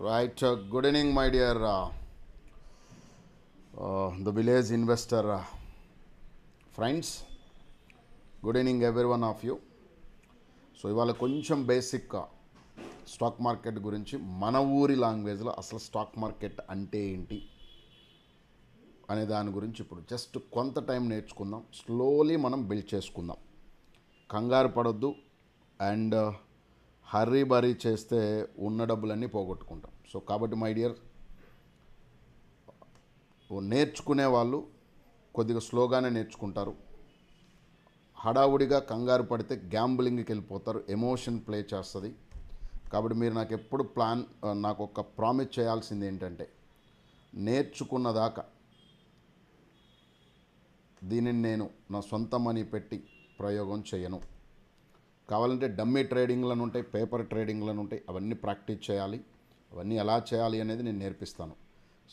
Right. Good evening, my dear the village investor friends. Good evening, every one of you. So ఇవాళ కొంచెం basic stock market గురించి మన ఊరి లాంగ్వేజ్లో అసలు స్టాక్ మార్కెట్ అంటే ఏంటి అనే దాని గురించి ఇప్పుడు జస్ట్ కొంత టైం నేర్చుకుందాం. స్లోలీ మనం బిల్డ్ చేసుకుందాం. కంగారు పడొద్దు అండ్ హర్రీ బరీ చేస్తే ఉన్న డబ్బులన్నీ పోగొట్టుకుంటాం. సో కాబట్టి మై డియర్, నేర్చుకునే వాళ్ళు కొద్దిగా స్లోగానే నేర్చుకుంటారు. హడావుడిగా కంగారు పడితే గ్యాంబ్లింగ్కి వెళ్ళిపోతారు, ఎమోషన్ ప్లే చేస్తుంది. కాబట్టి మీరు నాకు ఎప్పుడు నాకు ఒక ప్రామిస్ చేయాల్సింది ఏంటంటే, నేర్చుకున్నదాకా దీనిని నేను నా సొంత మనీ పెట్టి ప్రయోగం చేయను. కావాలంటే డమ్మీ ట్రేడింగ్లను ఉంటాయి, పేపర్ ట్రేడింగ్లను ఉంటాయి, అవన్నీ ప్రాక్టీస్ చేయాలి. అవన్నీ ఎలా చేయాలి అనేది నేను నేర్పిస్తాను.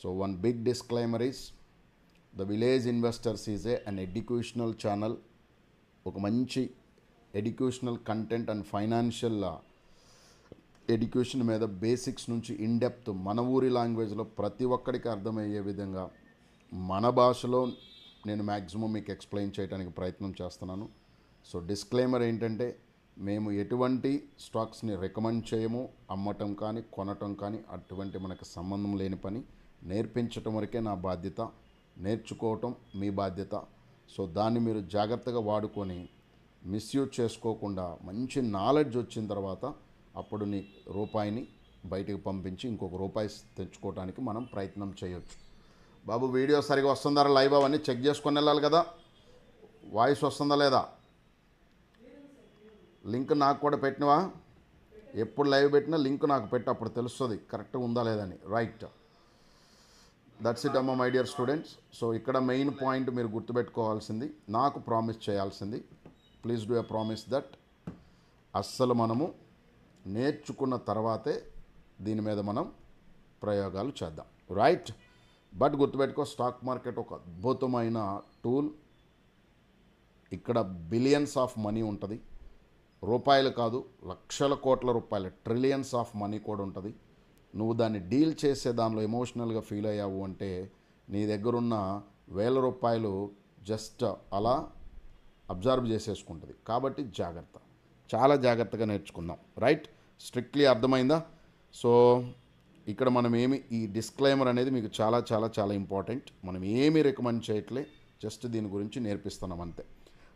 So one big disclaimer is the village investors is an educational channel. ఒక మంచి educational content and financial education మీద బేసిక్స్ నుంచి ఇన్డెప్త్ మన ఊరి లాంగ్వేజ్లో ప్రతి ఒక్కడికి అర్థమయ్యే విధంగా మన భాషలో నేను మ్యాక్సిమం మీకు ఎక్స్ప్లెయిన్ చేయడానికి ప్రయత్నం చేస్తున్నాను. సో డిస్క్లైమర్ ఏంటంటే, మేము ఎటువంటి స్టాక్స్ని రికమెండ్ చేయము. అమ్మటం కానీ కొనటం కానీ అటువంటి మనకు సంబంధం లేని పని. నేర్పించటం వరకే నా బాధ్యత, నేర్చుకోవటం మీ బాధ్యత. సో దాన్ని మీరు జాగ్రత్తగా వాడుకొని మిస్యూజ్ చేసుకోకుండా మంచి నాలెడ్జ్ వచ్చిన తర్వాత అప్పుడు నీ రూపాయిని బయటికి పంపించి ఇంకొక రూపాయి తెచ్చుకోవడానికి మనం ప్రయత్నం చేయొచ్చు. బాబు, వీడియో సరిగా వస్తుందా, లైవ్ అవన్నీ చెక్ చేసుకొని వెళ్ళాలి కదా. వాయిస్ వస్తుందా లేదా? లింక్ నాకు కూడా పెట్టినవా? ఎప్పుడు లైవ్ పెట్టినా లింక్ నాకు పెట్టి, అప్పుడు తెలుస్తుంది కరెక్ట్గా ఉందా లేదని. రైట్, దట్స్ ఇట్ అమ్మ మై డియర్ స్టూడెంట్స్. సో ఇక్కడ మెయిన్ పాయింట్ మీరు గుర్తుపెట్టుకోవాల్సింది, నాకు ప్రామిస్ చేయాల్సింది, please do a promise that అస్సలు మనము నేర్చుకున్న తర్వాతే దీని మీద మనం ప్రయోగాలు చేద్దాం. రైట్, బట్ గుర్తుపెట్టుకో, స్టాక్ మార్కెట్ ఒక అద్భుతమైన టూల్. ఇక్కడ బిలియన్స్ ఆఫ్ మనీ ఉంటుంది. రూపాయలు కాదు, లక్షల కోట్ల రూపాయలు, ట్రిలియన్స్ ఆఫ్ మనీ కూడా ఉంటుంది. నువ్వు దాన్ని డీల్ చేసే దానిలో ఎమోషనల్గా ఫీల్ అయ్యావు అంటే నీ దగ్గరున్న వేల రూపాయలు జస్ట్ అలా అబ్జర్వ్ చేసేసుకుంటుంది. కాబట్టి జాగ్రత్త, చాలా జాగ్రత్తగా నేర్చుకుందాం. రైట్, స్ట్రిక్ట్లీ అర్థమైందా? సో ఇక్కడ మనం ఈ డిస్క్లైమర్ అనేది మీకు చాలా చాలా చాలా ఇంపార్టెంట్. మనం ఏమీ రికమెండ్ చేయట్లే, జస్ట్ దీని గురించి నేర్పిస్తున్నాం అంతే.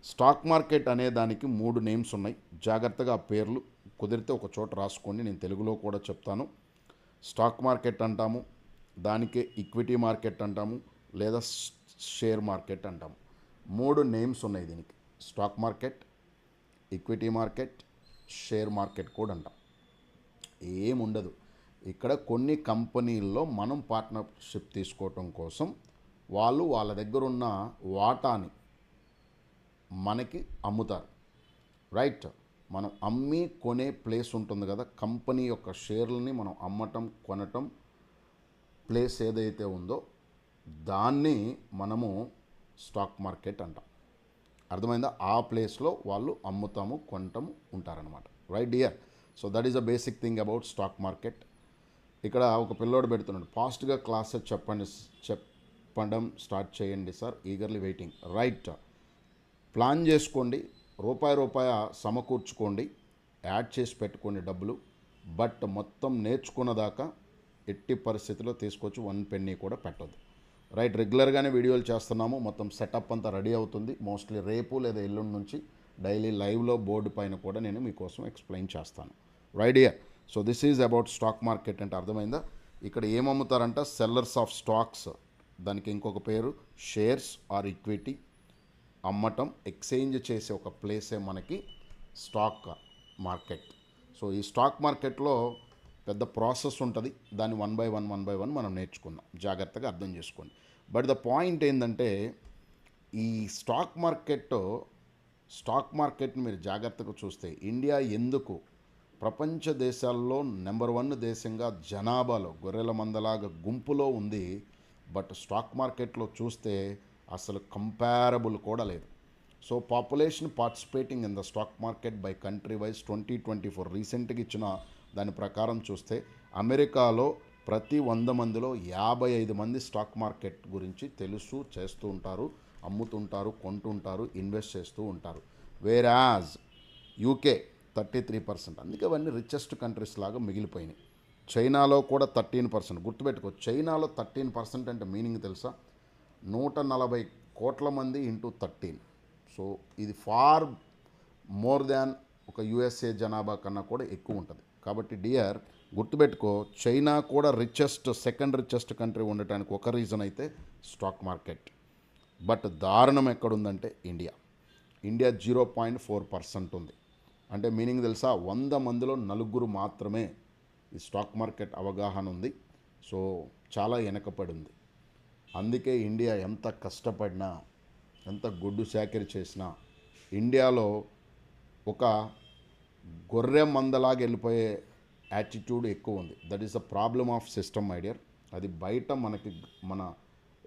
స్టాక్ మార్కెట్ అనే దానికి 3 నేమ్స్ ఉన్నాయి. జాగ్రత్తగా ఆ పేర్లు కుదిరితే ఒక చోట రాసుకోండి, నేను తెలుగులో కూడా చెప్తాను. స్టాక్ మార్కెట్ అంటాము, దానికే ఈక్విటీ మార్కెట్ అంటాము, లేదా షేర్ మార్కెట్ అంటాము. 3 నేమ్స్ ఉన్నాయి దీనికి. Stock market, equity market, share market కూడా అంటాం. ఏముండదు ఇక్కడ. కొన్ని కంపెనీల్లో మనం పార్ట్నర్షిప్ తీసుకోవటం కోసం వాళ్ళు వాళ్ళ దగ్గర ఉన్న వాటాని మనకి అమ్ముతారు. రైట్, మనం అమ్మి కొనే ప్లేస్ ఉంటుంది కదా, కంపెనీ యొక్క షేర్లని మనం అమ్మటం కొనటం ప్లేస్ ఏదైతే ఉందో దాన్ని మనము స్టాక్ మార్కెట్ అంటాం. అర్థమైందా? ఆ ప్లేస్లో వాళ్ళు అమ్ముతాము కొనటము ఉంటారనమాట. Right dear? So that is a basic thing about stock market. ఇక్కడ ఒక పిల్లోడు పెడుతున్నాడు, ఫాస్ట్గా క్లాసెస్ చెప్పడం స్టార్ట్ చేయండి sir, eagerly waiting. Right, plan చేసుకోండి, రూపాయి సమకూర్చుకోండి, యాడ్ చేసి పెట్టుకోండి డబ్బులు. బట్ మొత్తం నేర్చుకున్నదాకా ఎట్టి పరిస్థితిలో తీసుకొచ్చి 1 పెన్నీ కూడా పెట్టొద్దు. రైట్, రెగ్యులర్గానే వీడియోలు చేస్తున్నాము, మొత్తం సెటప్ అంతా రెడీ అవుతుంది. మోస్ట్లీ రేపు లేదా ఎల్లుండి నుంచి డైలీ లైవ్లో బోర్డు పైన కూడా నేను మీకోసం ఎక్స్ప్లెయిన్ చేస్తాను. Right year? So this is about stock market అంటే అర్థమైందా? ఇక్కడ ఏమమ్ముతారంట, సెల్లర్స్ ఆఫ్ స్టాక్స్, దానికి ఇంకొక పేరు షేర్స్ ఆర్ ఈక్విటీ. అమ్మటం, ఎక్స్చేంజ్ చేసే ఒక ప్లేసే మనకి స్టాక్ మార్కెట్. సో ఈ స్టాక్ మార్కెట్లో పెద్ద ప్రాసెస్ ఉంటుంది, దాన్ని 1 by 1 మనం నేర్చుకుందాం. జాగ్రత్తగా అర్థం చేసుకోండి. బట్ ద పాయింట్ ఏంటంటే, ఈ స్టాక్ మార్కెట్ని మీరు జాగ్రత్తగా చూస్తే ఇండియా ఎందుకు ప్రపంచ దేశాల్లో నెంబర్ 1 దేశంగా జనాభాలో గొర్రెల మందలాగా గుంపులో ఉంది, బట్ స్టాక్ మార్కెట్లో చూస్తే అసలు కంపారబుల్ కూడా లేదు. So population participating in the stock market by country wise 2024 రీసెంట్గా ఇచ్చిన దాని ప్రకారం చూస్తే అమెరికాలో ప్రతి 100 మందిలో 55 మంది స్టాక్ మార్కెట్ గురించి తెలుసు, చేస్తూ ఉంటారు, అమ్ముతుంటారు, కొంటుంటారు, ఇన్వెస్ట్ చేస్తూ ఉంటారు. వేరాజ్ యూకే 33%. అందుకే అవన్నీ రిచెస్ట్ కంట్రీస్ లాగా మిగిలిపోయినాయి. చైనాలో కూడా 13%. గుర్తుపెట్టుకో, చైనాలో 13% అంటే మీనింగ్ తెలుసా? 140 కోట్ల మంది ఇంటూ 13. సో ఇది ఫార్ మోర్ దాన్ ఒక యుఎస్ఏ జనాభా కన్నా కూడా ఎక్కువ ఉంటుంది. కాబట్టి డియర్ గుర్తుపెట్టుకో, చైనా కూడా సెకండ్ రిచెస్ట్ కంట్రీ ఉండటానికి ఒక రీజన్ అయితే స్టాక్ మార్కెట్. బట్ దారుణం ఎక్కడుందంటే ఇండియా 0.4% ఉంది. అంటే మీనింగ్ తెలుసా? 100 మందిలో 4 మాత్రమే ఈ స్టాక్ మార్కెట్ అవగాహన ఉంది. సో చాలా వెనకపడి ఉంది. అందుకే ఇండియా ఎంత కష్టపడినా, ఎంత గుడ్డు చాకిరి చేసినా ఇండియాలో ఒక గొర్రె మందలాగా వెళ్ళిపోయే యాటిట్యూడ్ ఎక్కువ ఉంది. That is the problem of system my dear. అది బయట మన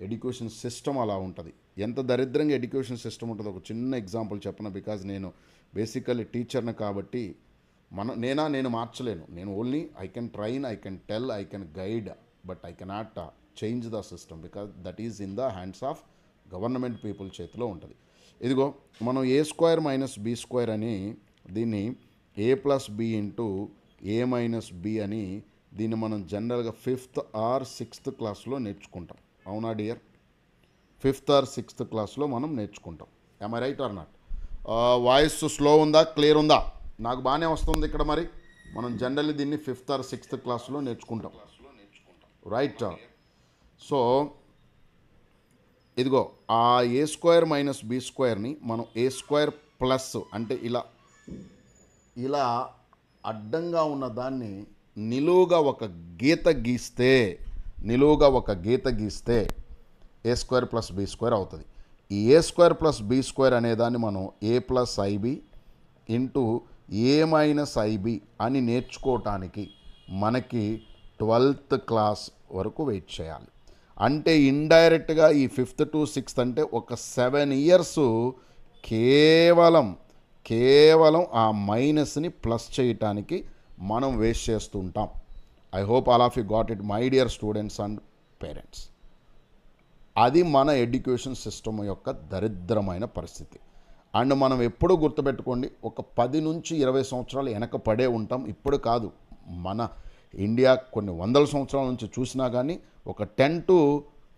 ఎడ్యుకేషన్ సిస్టమ్ అలా ఉంటుంది. ఎంత దరిద్రంగా ఎడ్యుకేషన్ సిస్టమ్ ఉంటుందో ఒక చిన్న ఎగ్జాంపుల్ చెప్పను. బికాజ్ నేను బేసికల్లీ టీచర్ని కాబట్టి నేను మార్చలేను. నేను only I can train, I can tell, I can guide, but I cannot change the system because that is in the hands of government people చేతిలో ఉంటుంది. ఇదిగో మనం A² - B² అని దీన్ని A+B ఇంటూ A-B అని దీన్ని మనం జనరల్గా 5th or 6th క్లాస్లో నేర్చుకుంటాం. అవునా డియర్? 5th or 6th క్లాస్లో మనం నేర్చుకుంటాం. Am I right are not? Voice slow ఉందా, క్లియర్ ఉందా? నాకు బాగానే వస్తుంది ఇక్కడ. మరి మనం జనరల్లీ దీన్ని 5th or 6th క్లాస్లో నేర్చుకుంటాం, రైట్? సో ఇదిగో ఆ A² - B²ని మనం A² అంటే ఇలా అడ్డంగా ఉన్న దాన్ని నిలువుగా ఒక గీత గీస్తే A² + B² అవుతుంది. ఈ A² + B² అనేదాన్ని మనం A+IB ఇంటూ A-IB అని నేర్చుకోవటానికి మనకి 12th క్లాస్ వరకు వెయిట్ చేయాలి. అంటే ఇండైరెక్ట్గా ఈ 5th to 6th అంటే ఒక 7 years కేవలం ఆ మైనస్ని ప్లస్ చేయటానికి మనం వేస్ట్ చేస్తుంటాం. I hope all of you got it my dear students and parents. అది మన ఎడ్యుకేషన్ సిస్టమ్ యొక్క దరిద్రమైన పరిస్థితి. అండ్ మనం ఎప్పుడూ గుర్తుపెట్టుకోండి, ఒక 10 నుంచి 20 సంవత్సరాలు వెనక పడే ఉంటాం. ఇప్పుడు కాదు, మన ఇండియా కొన్ని వందల సంవత్సరాల నుంచి చూసినా కానీ ఒక 10 to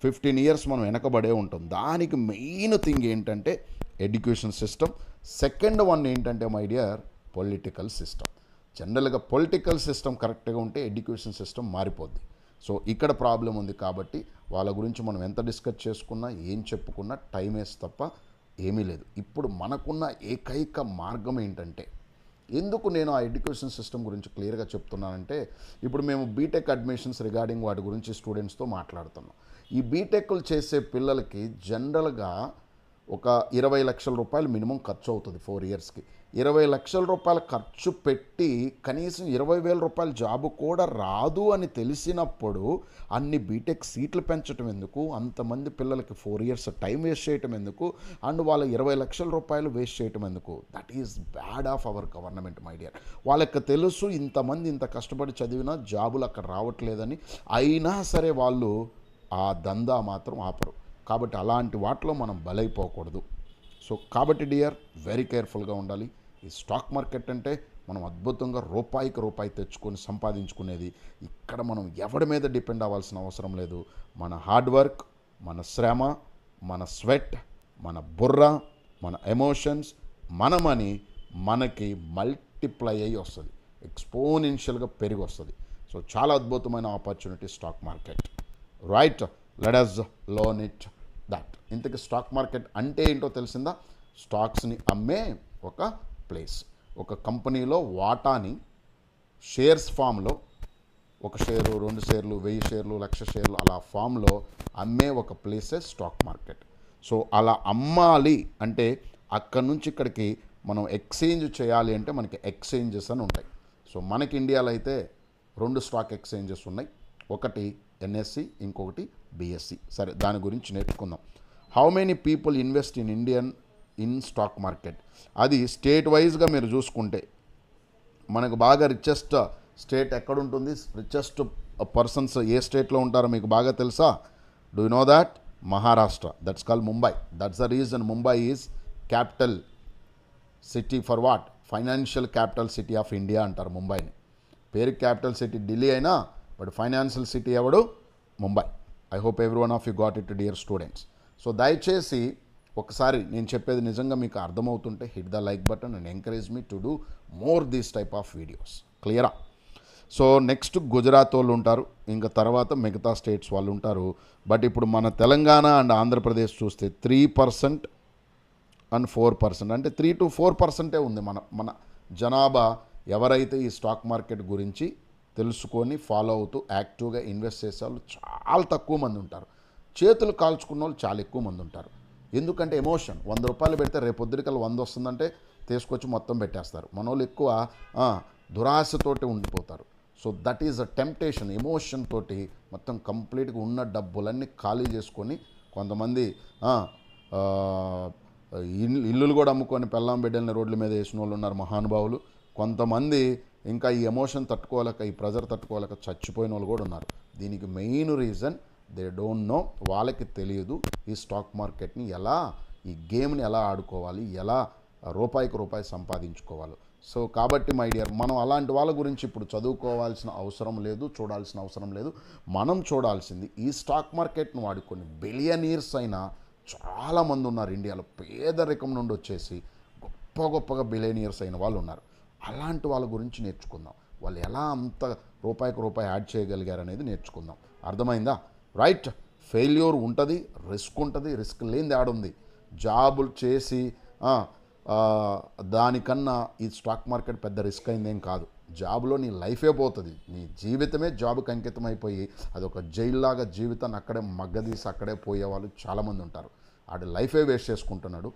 15 years మనం వెనకబడే ఉంటాం. దానికి మెయిన్ థింగ్ ఏంటంటే ఎడ్యుకేషన్ సిస్టమ్. సెకండ్ వన్ ఏంటంటే మై డియర్ పొలిటికల్ సిస్టమ్. జనరల్గా పొలిటికల్ సిస్టమ్ కరెక్ట్గా ఉంటే ఎడ్యుకేషన్ సిస్టమ్ మారిపోద్ది. సో ఇక్కడ ప్రాబ్లం ఉంది. కాబట్టి వాళ్ళ గురించి మనం ఎంత డిస్కస్ చేసుకున్నా, ఏం చెప్పుకున్నా టైం వేస్ట్ తప్ప ఏమీ లేదు. ఇప్పుడు మనకున్న ఏకైక మార్గం ఏంటంటే, ఎందుకు నేను ఆ ఎడ్యుకేషన్ సిస్టమ్ గురించి క్లియర్గా చెప్తున్నానంటే, ఇప్పుడు మేము బీటెక్ అడ్మిషన్స్ రిగార్డింగ్ వాటి గురించి స్టూడెంట్స్తో మాట్లాడుతున్నాం. ఈ బీటెక్లు చేసే పిల్లలకి జనరల్గా ఒక 20 లక్షల రూపాయలు మినిమం ఖర్చు అవుతుంది 4 yearsకి. 20 లక్షల రూపాయలు ఖర్చు పెట్టి కనీసం 20,000 రూపాయల జాబు కూడా రాదు అని తెలిసినప్పుడు అన్ని బీటెక్ సీట్లు పెంచడం ఎందుకు, అంతమంది పిల్లలకి 4 years టైం వేస్ట్ చేయటం ఎందుకు, అండ్ వాళ్ళ 20 లక్షల రూపాయలు వేస్ట్ చేయటం ఎందుకు? That is bad of our government my dear. వాళ్ళకి తెలుసు ఇంతమంది ఇంత కష్టపడి చదివినా జాబులు అక్కడ రావట్లేదని, అయినా సరే వాళ్ళు ఆ దందా మాత్రం ఆపరు. కాబట్టి అలాంటి వాటిలో మనం బలైపోకూడదు. సో కాబట్టి డియర్ వెరీ కేర్ఫుల్గా ఉండాలి. ఈ స్టాక్ మార్కెట్ అంటే మనం అద్భుతంగా రూపాయికి రూపాయి తెచ్చుకొని సంపాదించుకునేది. ఇక్కడ మనం ఎవరి మీద డిపెండ్ అవ్వాల్సిన అవసరం లేదు. మన హార్డ్ వర్క్, మన శ్రమ, మన స్వెట్, మన బుర్ర, మన ఎమోషన్స్, మన మనీ మనకి మల్టిప్లై అయ్యి వస్తుంది, ఎక్స్పోనెన్షియల్గా పెరిగి వస్తుంది. సో చాలా అద్భుతమైన opportunity stock market, right? Let us learn it that. ఇంతకీ స్టాక్ మార్కెట్ అంటే ఏంటో తెలిసిందా? స్టాక్స్ని అమ్మే ఒక ప్లేస్. ఒక కంపెనీలో వాటాని షేర్స్ ఫామ్లో 1 షేరు, 2 షేర్లు, 1000 షేర్లు, 1,00,000 షేర్లు అలా ఫామ్లో అమ్మే ఒక ప్లేసే స్టాక్ మార్కెట్. సో అలా అమ్మాలి అంటే అక్కడి నుంచి ఇక్కడికి మనం ఎక్స్చేంజ్ చేయాలి అంటే మనకి ఎక్స్చేంజెస్ అని ఉంటాయి. సో మనకి ఇండియాలో అయితే 2 స్టాక్ ఎక్స్చేంజెస్ ఉన్నాయి. ఒకటి NSE, ఇంకొకటి BSE. సరే, దాని గురించి నేర్చుకుందాం. How many people invest in stock market? అది స్టేట్ వైజ్గా మీరు చూసుకుంటే మనకు బాగా రిచెస్ట్ స్టేట్ ఎక్కడుంటుంది? రిచెస్ట్ పర్సన్స్ ఏ స్టేట్లో ఉంటారో మీకు బాగా తెలుసా? Do you know that? Maharashtra. That's call Mumbai. That's the reason Mumbai is capital city for what? Financial capital city of India అంటారు ముంబైని. పేరుకి క్యాపిటల్ సిటీ ఢిల్లీ అయినా బట్ ఫైనాన్షియల్ సిటీ ఎవడు? Mumbai. I hope every one of you got it dear students. So దయచేసి ఒకసారి నేను చెప్పేది నిజంగా మీకు అర్థమవుతుంటే hit the like button and encourage me to do more these type of videos. క్లియరా? సో నెక్స్ట్ గుజరాత్ వాళ్ళు ఉంటారు, ఇంకా తర్వాత మిగతా స్టేట్స్ వాళ్ళు ఉంటారు. బట్ ఇప్పుడు మన తెలంగాణ అండ్ ఆంధ్రప్రదేశ్ చూస్తే 3% అండ్ 4%, అంటే 3 to 4% ఉంది మన జనాభా ఎవరైతే ఈ స్టాక్ మార్కెట్ గురించి తెలుసుకొని ఫాలో అవుతూ యాక్టివ్గా ఇన్వెస్ట్ చేసే వాళ్ళు చాలా తక్కువ మంది ఉంటారు. చేతులు కాల్చుకున్న వాళ్ళు చాలా ఎక్కువ మంది ఉంటారు. ఎందుకంటే ఎమోషన్. 100 రూపాయలు పెడితే రేపొద్దురికల్లా 100 వస్తుందంటే తీసుకొచ్చి మొత్తం పెట్టేస్తారు. మన వాళ్ళు ఎక్కువ దురాశతోటి ఉండిపోతారు. So that is a temptation. Emotion తోటి మొత్తం కంప్లీట్గా ఉన్న డబ్బులన్నీ ఖాళీ చేసుకొని కొంతమంది ఇల్లులు కూడా అమ్ముకొని పెళ్ళాం బిడ్డల్ని రోడ్ల మీద వేసిన వాళ్ళు ఉన్నారు మహానుభావులు. కొంతమంది ఇంకా ఈ ఎమోషన్ తట్టుకోలేక, ఈ ప్రెజర్ తట్టుకోలేక చచ్చిపోయిన వాళ్ళు కూడా ఉన్నారు. దీనికి main reason they don't know. వాళ్ళకి తెలియదు ఈ స్టాక్ మార్కెట్ని ఎలా, ఈ గేమ్ని ఎలా ఆడుకోవాలి, ఎలా రూపాయికి రూపాయి సంపాదించుకోవాలి. సో కాబట్టి మై డియర్, మనం అలాంటి వాళ్ళ గురించి ఇప్పుడు చదువుకోవాల్సిన అవసరం లేదు, చూడాల్సిన అవసరం లేదు. మనం చూడాల్సింది ఈ స్టాక్ మార్కెట్ను వాడుకొని బిలియనీర్స్ అయినా చాలామంది ఉన్నారు ఇండియాలో. పేదరికం నుండి వచ్చేసి గొప్పగా బిలియనీర్స్ అయిన వాళ్ళు ఉన్నారు. అలాంటి వాళ్ళ గురించి నేర్చుకుందాం. వాళ్ళు ఎలా అంత రూపాయికి రూపాయి యాడ్ చేయగలిగారు అనేది నేర్చుకుందాం. అర్థమైందా? రైట్. ఫెయిల్యూర్ ఉంటుంది, రిస్క్ ఉంటుంది. రిస్క్ లేనిది ఆడుంది. జాబులు చేసి దానికన్నా ఈ స్టాక్ మార్కెట్ పెద్ద రిస్క్ అయిందేం కాదు. జాబ్లో నీ లైఫే పోతుంది. నీ జీవితమే జాబ్కి అంకితం అయిపోయి అదొక జైల్లాగా జీవితాన్ని అక్కడే మగ్గదీసి అక్కడే పోయేవాళ్ళు చాలామంది ఉంటారు. ఆడి లైఫే వేస్ట్ చేసుకుంటున్నాడు.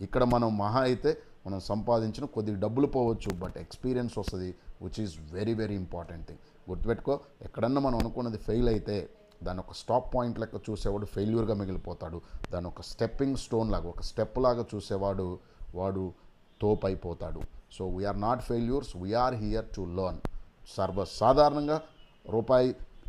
ఇక్కడ మనం మహా అయితే మనం సంపాదించిన కొద్దిగా డబ్బులు పోవచ్చు, బట్ ఎక్స్పీరియన్స్ వస్తుంది, which is very very important thing. గుర్తుపెట్టుకో, ఎక్కడన్నా మనం అనుకున్నది ఫెయిల్ అయితే దాని ఒక స్టాప్ పాయింట్ లెక్క చూసేవాడు ఫెయిల్యూర్గా మిగిలిపోతాడు. దాని ఒక స్టెప్పింగ్ స్టోన్ లాగా, ఒక స్టెప్ లాగా చూసేవాడు వాడు తోపైపోతాడు. So we are not failures, we are here to learn. సర్వసాధారణంగా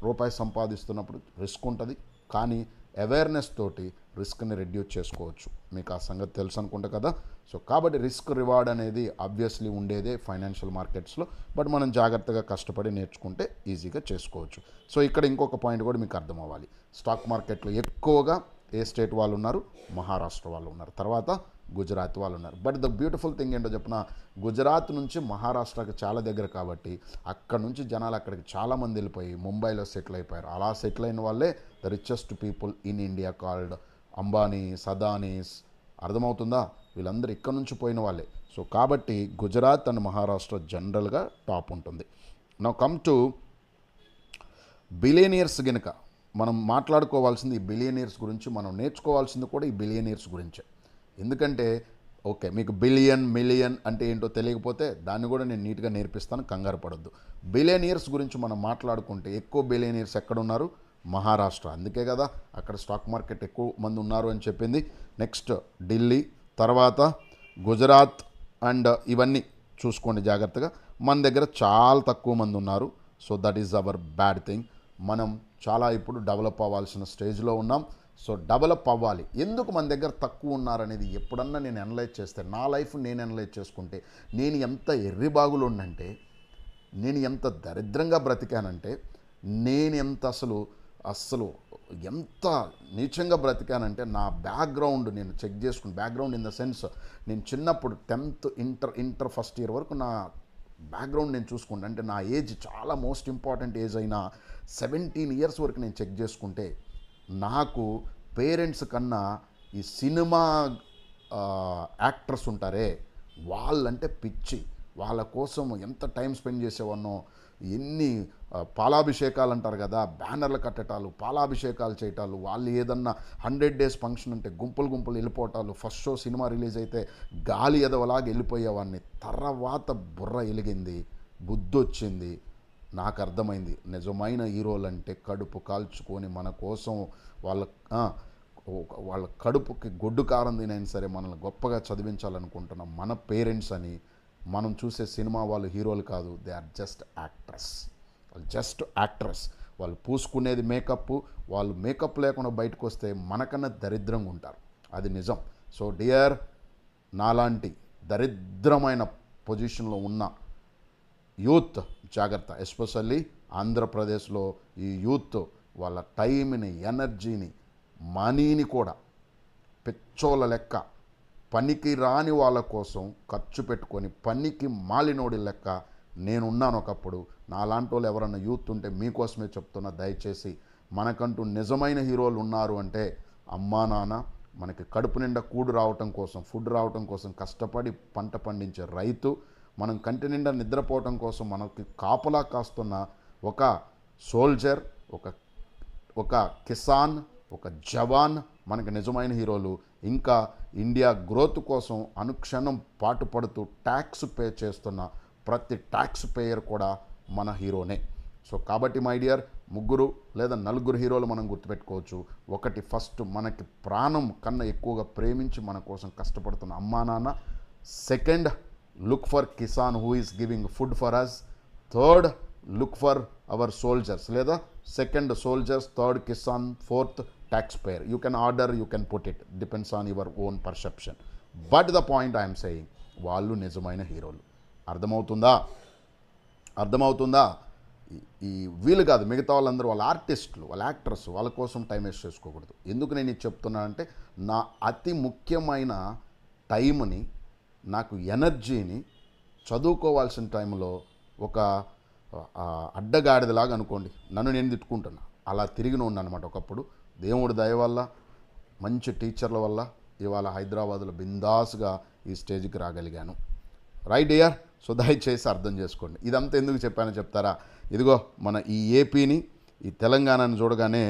రూపాయి సంపాదిస్తున్నప్పుడు రిస్క్ ఉంటుంది, కానీ అవేర్నెస్ తోటి రిస్క్ని రెడ్యూస్ చేసుకోవచ్చు. మీకు ఆ సంగతి తెలుసు అనుకుంటా కదా. సో కాబట్టి రిస్క్ రివార్డ్ అనేది ఆబ్వియస్లీ ఉండేదే ఫైనాన్షియల్ మార్కెట్స్లో, బట్ మనం జాగ్రత్తగా కష్టపడి నేర్చుకుంటే ఈజీగా చేసుకోవచ్చు. సో ఇక్కడ ఇంకొక పాయింట్ కూడా మీకు అర్థం అవ్వాలి. స్టాక్ మార్కెట్లో ఎక్కువగా ఏ స్టేట్ వాళ్ళు ఉన్నారు? మహారాష్ట్ర వాళ్ళు ఉన్నారు, తర్వాత గుజరాత్ వాళ్ళు ఉన్నారు. బట్ ద బ్యూటిఫుల్ థింగ్ ఏంటో చెప్పిన, గుజరాత్ నుంచి మహారాష్ట్రకి చాలా దగ్గర కాబట్టి అక్కడ నుంచి జనాలు అక్కడికి చాలామంది వెళ్ళిపోయి ముంబైలో సెటిల్ అయిపోయారు. అలా సెటిల్ అయిన వాళ్ళే the richest people in India called Ambanis, Adanis. అర్థమవుతుందా? వీళ్ళందరూ ఇక్కడ నుంచి పోయిన వాళ్ళే. సో కాబట్టి గుజరాత్ అండ్ మహారాష్ట్ర జనరల్గా టాప్ ఉంటుంది. Now come to billionaires. గనుక మనం మాట్లాడుకోవాల్సింది ఈ బిలియనీర్స్ గురించి, మనం నేర్చుకోవాల్సింది కూడా ఈ బిలియనీర్స్ గురించే. ఎందుకంటే ఓకే, మీకు బిలియన్ మిలియన్ అంటే ఏంటో తెలియకపోతే దాన్ని కూడా నేను నీట్గా నేర్పిస్తాను, కంగారు పడొద్దు. బిలియనీర్స్ గురించి మనం మాట్లాడుకుంటే ఎక్కువ బిలియనీర్స్ ఎక్కడున్నారు? మహారాష్ట్ర. అందుకే కదా అక్కడ స్టాక్ మార్కెట్ ఎక్కువ మంది ఉన్నారు అని చెప్పింది. నెక్స్ట్ ఢిల్లీ, తర్వాత గుజరాత్ అండ్ ఇవన్నీ చూసుకోండి జాగ్రత్తగా. మన దగ్గర చాలా తక్కువ మంది ఉన్నారు. So that is our bad thing. మనం చాలా ఇప్పుడు డెవలప్ అవ్వాల్సిన స్టేజ్లో ఉన్నాం. సో డెవలప్ అవ్వాలి. ఎందుకు మన దగ్గర తక్కువ ఉన్నారనేది ఎప్పుడన్నా నేను అనలైజ్ చేస్తే, నా లైఫ్ నేను అనలైజ్ చేసుకుంటే, నేను ఎంత ఎర్రిబాగులు ఉండంటే, నేను ఎంత దరిద్రంగా బ్రతికానంటే, నేను ఎంత అస్సలు ఎంత నీచంగా బ్రతికానంటే, నా బ్యాక్గ్రౌండ్ నేను చెక్ చేసుకుని, బ్యాక్గ్రౌండ్ ఇన్ ద సెన్స్ నేను చిన్నప్పుడు 10th ఇంటర్ ఫస్ట్ ఇయర్ వరకు నా బ్యాక్గ్రౌండ్ నేను చూసుకుంటే, అంటే నా ఏజ్ చాలా మోస్ట్ ఇంపార్టెంట్ ఏజ్ అయినా 17 years వరకు నేను చెక్ చేసుకుంటే, నాకు పేరెంట్స్ కన్నా ఈ సినిమా యాక్టర్స్ ఉంటారే వాళ్ళంటే పిచ్చి. వాళ్ళ కోసం ఎంత టైం స్పెండ్ చేసేవాన్నో, ఎన్ని పాలాభిషేకాలు అంటారు కదా, బ్యానర్లు కట్టటాలు, పాలాభిషేకాలు చేయటాలు, వాళ్ళు ఏదన్నా 100 days ఫంక్షన్ అంటే గుంపులు వెళ్ళిపోవటాలు, ఫస్ట్ షో సినిమా రిలీజ్ అయితే గాలి ఎదవలాగా వెళ్ళిపోయేవాడిని. తర్వాత బుర్ర ఎలిగింది, బుద్ధి వచ్చింది, నాకు అర్థమైంది నిజమైన హీరోలంటే కడుపు కాల్చుకొని మన కోసం వాళ్ళ కడుపుకి గొడ్డు కారం తినైనా సరే మనల్ని గొప్పగా చదివించాలనుకుంటున్న మన పేరెంట్స్ అని మనం చూసే సినిమా వాళ్ళు హీరోలు కాదు, దే ఆర్ జస్ట్ యాక్ట్రెస్. వాళ్ళు జస్ట్ యాక్ట్రెస్. వాళ్ళు పూసుకునేది మేకప్, వాళ్ళు మేకప్ లేకుండా బయటకు వస్తే మనకన్నా దరిద్రంగా ఉంటారు, అది నిజం. సో డియర్, నాలాంటి దరిద్రమైన పొజిషన్లో ఉన్న యూత్ జాగ్రత్త. ఎస్పెషల్లీ ఆంధ్రప్రదేశ్లో ఈ యూత్ వాళ్ళ టైంని, ఎనర్జీని, మనీని కూడా పిచ్చోళ్ళ లెక్క పనికి రాని వాళ్ళ కోసం ఖర్చు పెట్టుకొని పనికి మాలినోడి లెక్క నేనున్నాను ఒకప్పుడు. నాలాంటి వాళ్ళు ఎవరన్నా యూత్ ఉంటే మీకోసమే చెప్తున్నా, దయచేసి మనకంటూ నిజమైన హీరోలు ఉన్నారు అంటే అమ్మా నాన్న, మనకి కడుపు నిండా కూడు రావటం కోసం, ఫుడ్ రావటం కోసం కష్టపడి పంట పండించే రైతు, మనం కంటి నిండా నిద్రపోవటం కోసం మనకి కాపలా కాస్తున్న ఒక సోల్జర్, ఒక కిసాన్, ఒక జవాన్ మనకి నిజమైన హీరోలు. ఇంకా ఇండియా గ్రోత్ కోసం అనుక్షణం పాటుపడుతూ ట్యాక్స్ పే చేస్తున్న ప్రతి ట్యాక్స్ పేయర్ కూడా మన హీరోనే. సో కాబట్టి మై డియర్, 3 లేదా 4 హీరోలు మనం గుర్తుపెట్టుకోవచ్చు. ఒకటి, ఫస్ట్ మనకి ప్రాణం కన్నా ఎక్కువగా ప్రేమించి మన కోసం కష్టపడుతున్న అమ్మా నాన్న. Second, look for kisan who is giving food for us. Third, look for our soldiers, లేదా second soldiers, third kisan, fourth tax payer. You can order, you can put it, depends on your own perception. But the point I'm saying, వాళ్ళు నిజమైన హీరోలు. అర్థమవుతుందా? ఈ వీళ్ళు కాదు, మిగతా వాళ్ళందరూ వాళ్ళ ఆర్టిస్టులు, వాళ్ళ యాక్టర్స్, వాళ్ళ కోసం టైం వేస్ట్ చేసుకోకూడదు. ఎందుకు నేను ఇది చెప్తున్నానంటే, నా అతి ముఖ్యమైన టైంని, నాకు ఎనర్జీని చదువుకోవాల్సిన టైంలో ఒక అడ్డగాడిదలాగా అనుకోండి, నన్ను నేను తిట్టుకుంటున్నా, అలా తిరిగిన అనమాట ఒకప్పుడు. దేవుడి దయ వల్ల, మంచి టీచర్ల వల్ల ఇవాళ హైదరాబాద్లో బిందాస్గా ఈ స్టేజ్కి రాగలిగాను. Right dear? సో దయచేసి అర్థం చేసుకోండి. ఇదంతా ఎందుకు చెప్పానో చెప్తారా? ఇదిగో మన ఈ ఏపీని, ఈ తెలంగాణని చూడగానే